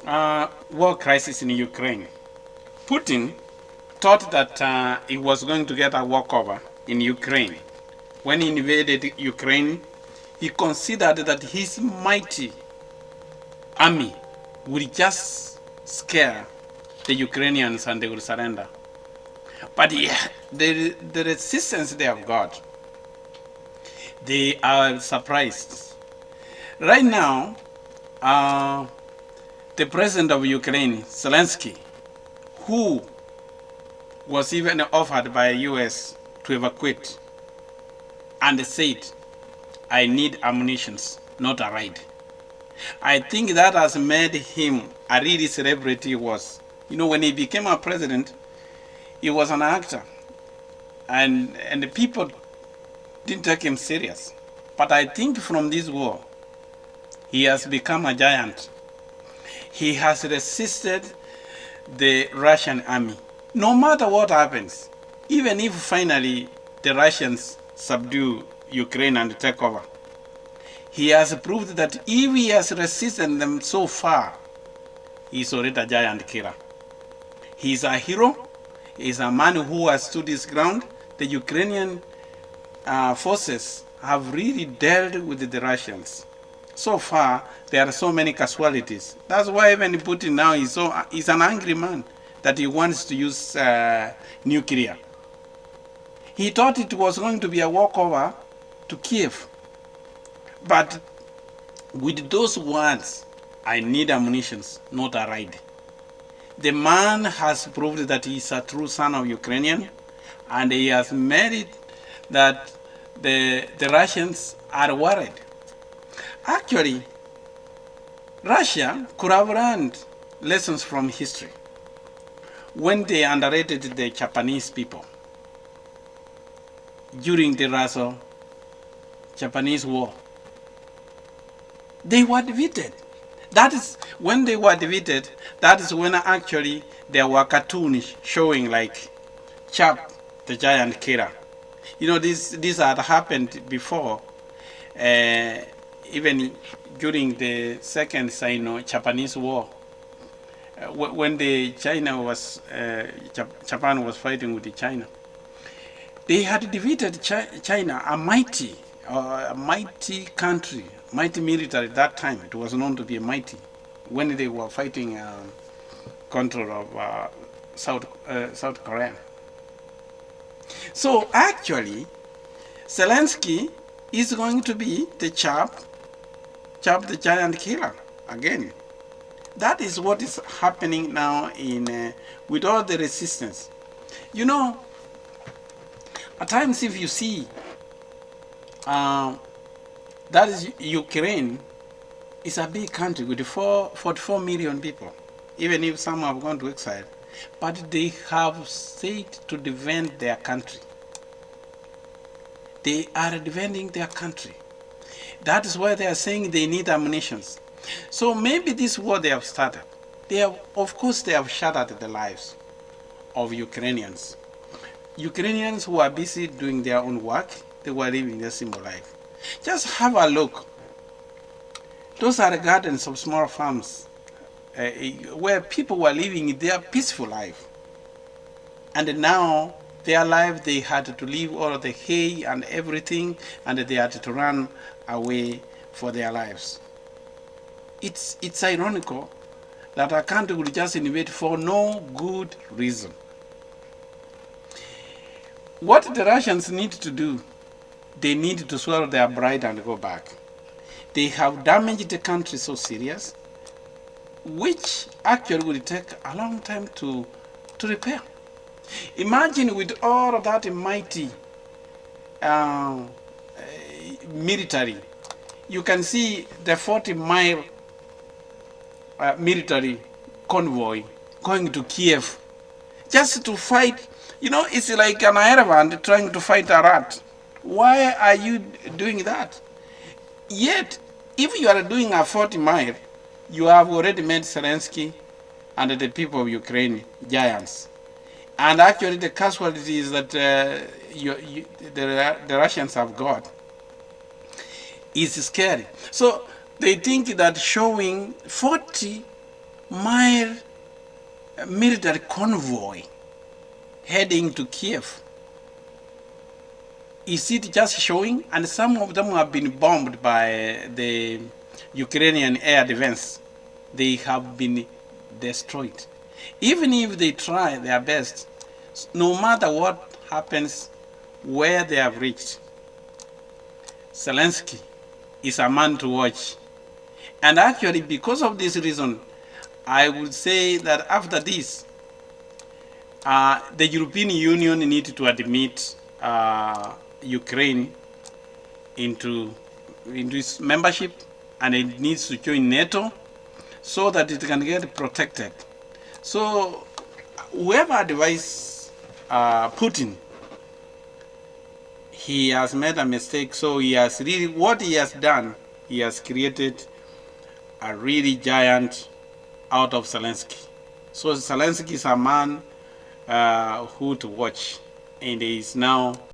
War crisis in Ukraine. Putin thought that he was going to get a walkover in Ukraine. When he invaded Ukraine, he considered that his mighty army would just scare the Ukrainians and they will surrender. But the resistance they have got, they are surprised. Right now, the president of Ukraine, Zelensky, who was even offered by US to evacuate, and said, I need ammunitions, not a ride. I think that has made him a really celebrity. When he became a president, he was an actor, and the people didn't take him serious. But I think from this war, he has become a giant. He has resisted the Russian army. No matter what happens, even if finally the Russians subdue Ukraine and take over, he has proved that if he has resisted them so far, he's already a giant killer. He's a hero. He's a man who has stood his ground. The Ukrainian forces have really dealt with the Russians. So far, there are so many casualties. That's why even Putin now is an angry man that he wants to use nuclear. He thought it was going to be a walkover to Kiev. But with those words, I need ammunitions, not a ride. The man has proved that he is a true son of Ukrainian, and he has made it that the Russians are worried. Actually, Russia could have learned lessons from history when they underrated the Japanese people during the Russo-Japanese War. They were defeated. That is when they were defeated. That is when actually there were cartoons showing like Chap, the giant killer. This had happened before, even during the second Sino-Japanese War, when Japan was fighting with China. They had defeated China, a mighty country, mighty military at that time. It was known to be mighty when they were fighting control of South Korea. So actually, Zelensky is going to be the Chap the giant killer again. That is what is happening now with all the resistance. At times if you see that is Ukraine is a big country with 44 million people, even if some have gone to exile, but they have said to defend their country. They are defending their country. That is why they are saying they need ammunition. So maybe this war they have started, of course they have shattered the lives of Ukrainians. Ukrainians who are busy doing their own work, they were living their simple life. Just have a look. Those are the gardens of small farms where people were living their peaceful life. And now their life, they had to leave all of the hay and everything, and they had to run away for their lives. It's ironical that a country will just invade for no good reason. What the Russians need to do, they need to swallow their pride and go back. They have damaged the country so serious, which actually will take a long time to repair. Imagine with all of that mighty military, you can see the 40-mile military convoy going to Kiev just to fight. It's like an elephant trying to fight a rat. Why are you doing that? Yet, if you are doing a 40-mile, you have already made Zelensky and the people of Ukraine giants. And actually the casualties that the Russians have got is scary. So they think that showing 40 mile military convoy heading to Kiev. Is it just showing? And some of them have been bombed by the Ukrainian air defense. They have been destroyed. Even if they try their best, no matter what happens, where they have reached, Zelensky is a man to watch. And actually, because of this reason, I would say that after this, the European Union needs to admit Ukraine into its membership, and it needs to join NATO so that it can get protected. So whoever advised Putin, he has made a mistake. So he has really, what he has done, he has created a really giant out of Zelensky. So Zelensky is a man who to watch, and he is now